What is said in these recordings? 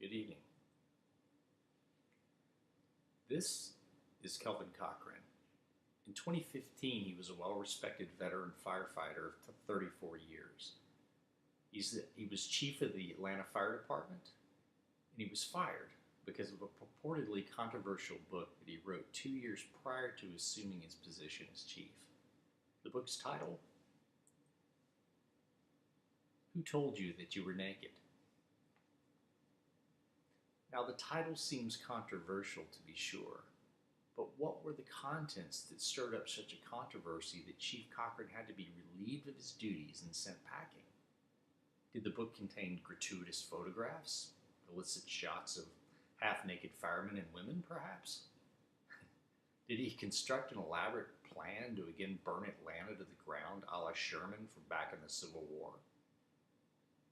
Good evening. This is Kelvin Cochran. In 2015, he was a well-respected veteran firefighter for 34 years. He was chief of the Atlanta Fire Department, and he was fired because of a purportedly controversial book that he wrote 2 years prior to assuming his position as chief. The book's title, Who Told You That You Were Naked? Now, the title seems controversial, to be sure, but what were the contents that stirred up such a controversy that Chief Cochran had to be relieved of his duties and sent packing? Did the book contain gratuitous photographs, illicit shots of half-naked firemen and women, perhaps? Did he construct an elaborate plan to again burn Atlanta to the ground a la Sherman from back in the Civil War?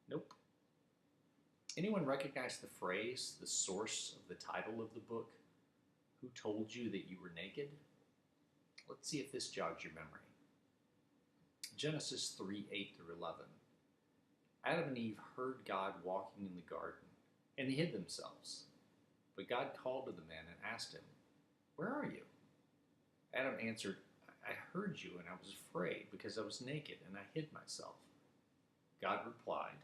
Nope. Anyone recognize the phrase, the source of the title of the book, Who Told You That You Were Naked? Let's see if this jogs your memory. Genesis 3:8-11. Adam and Eve heard God walking in the garden, and they hid themselves. But God called to the man and asked him, "Where are you?" Adam answered, "I heard you, and I was afraid because I was naked, and I hid myself." God replied,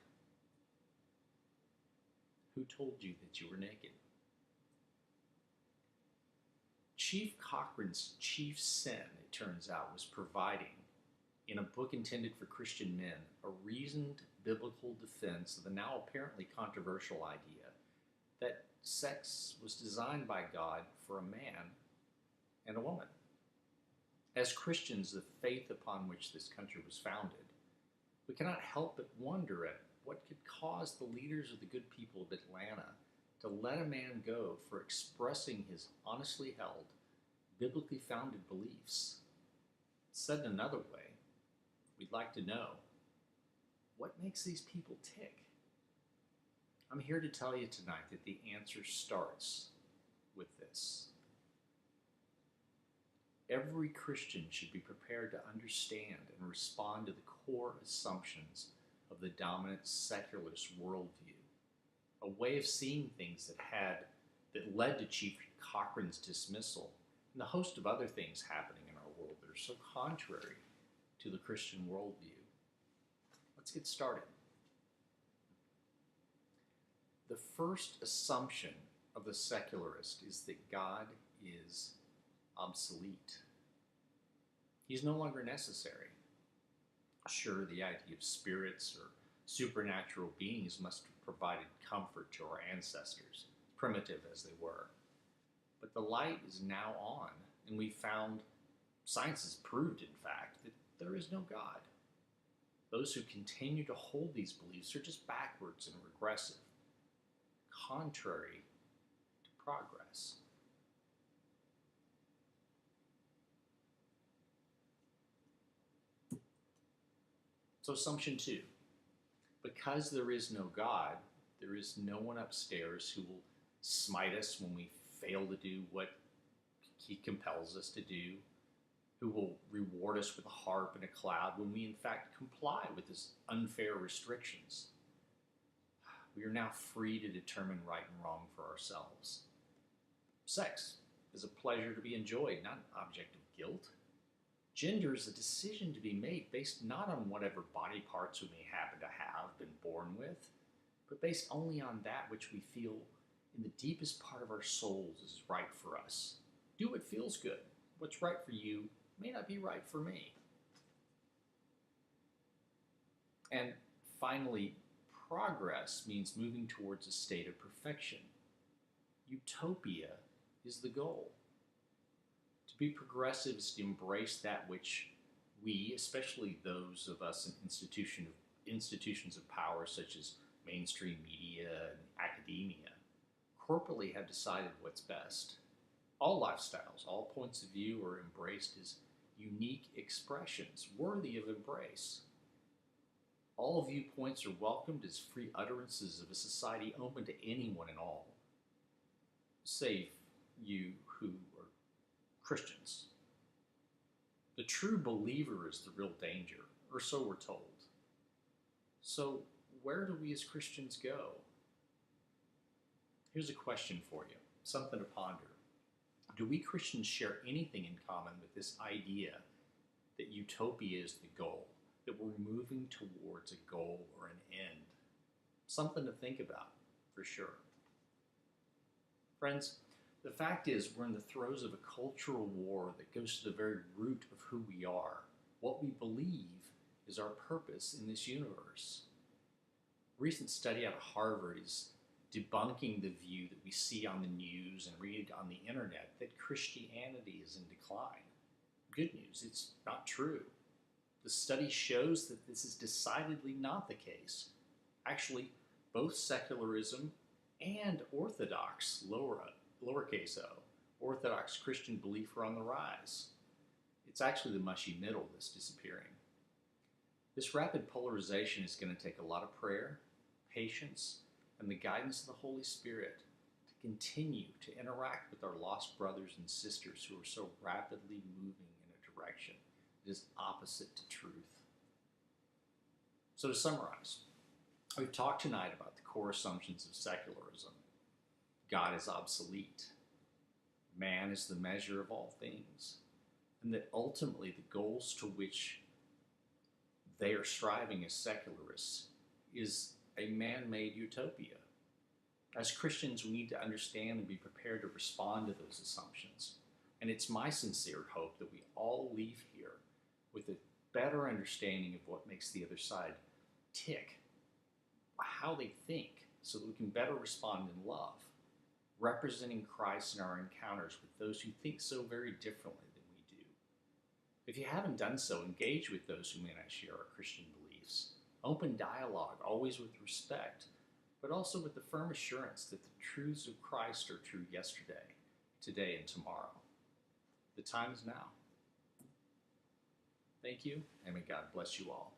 "Who told you that you were naked?" Chief Cochran's chief sin, it turns out, was providing, in a book intended for Christian men, a reasoned biblical defense of the now apparently controversial idea that sex was designed by God for a man and a woman. As Christians, the faith upon which this country was founded, we cannot help but wonder at what could cause the leaders of the good people of Atlanta to let a man go for expressing his honestly held, biblically founded beliefs. Said in another way, we'd like to know, what makes these people tick? I'm here to tell you tonight that the answer starts with this. Every Christian should be prepared to understand and respond to the core assumptions of the dominant secularist worldview, a way of seeing things that led to Chief Cochran's dismissal, and a host of other things happening in our world that are so contrary to the Christian worldview. Let's get started. The first assumption of the secularist is that God is obsolete. He's no longer necessary. Sure, the idea of spirits or supernatural beings must have provided comfort to our ancestors, primitive as they were. But the light is now on, and we found, science has proved, in fact, that there is no God. Those who continue to hold these beliefs are just backwards and regressive, contrary to progress. So assumption 2, because there is no God, there is no one upstairs who will smite us when we fail to do what he compels us to do, who will reward us with a harp and a cloud when we in fact comply with his unfair restrictions. We are now free to determine right and wrong for ourselves. Sex is a pleasure to be enjoyed, not an object of guilt. Gender is a decision to be made based not on whatever body parts we may happen to have been born with, but based only on that which we feel in the deepest part of our souls is right for us. Do what feels good. What's right for you may not be right for me. And finally, progress means moving towards a state of perfection. Utopia is the goal. To be progressive is to embrace that which we, especially those of us in institutions of power such as mainstream media and academia, corporately have decided what's best. All lifestyles, all points of view are embraced as unique expressions worthy of embrace. All viewpoints are welcomed as free utterances of a society open to anyone and all, save you who are Christians. The true believer is the real danger, or so we're told. So where do we as Christians go? Here's a question for you, something to ponder. Do we Christians share anything in common with this idea that utopia is the goal, that we're moving towards a goal or an end? Something to think about, for sure. Friends, the fact is we're in the throes of a cultural war that goes to the very root of who we are. What we believe is our purpose in this universe. A recent study out of Harvard is debunking the view that we see on the news and read on the internet that Christianity is in decline. Good news, it's not true. The study shows that this is decidedly not the case. Actually, both secularism and Orthodox, lowercase o, Orthodox Christian belief are on the rise. It's actually the mushy middle that's disappearing. This rapid polarization is going to take a lot of prayer, patience, and the guidance of the Holy Spirit to continue to interact with our lost brothers and sisters who are so rapidly moving in a direction that is opposite to truth. So to summarize, we've talked tonight about the core assumptions of secularism. God is obsolete. Man is the measure of all things. And that ultimately the goals to which they are striving as secularists is a man-made utopia. As Christians, we need to understand and be prepared to respond to those assumptions. And it's my sincere hope that we all leave here with a better understanding of what makes the other side tick, how they think, so that we can better respond in love, representing Christ in our encounters with those who think so very differently than we do. If you haven't done so, engage with those who may not share our Christian beliefs. Open dialogue, always with respect, but also with the firm assurance that the truths of Christ are true yesterday, today, and tomorrow. The time is now. Thank you, and may God bless you all.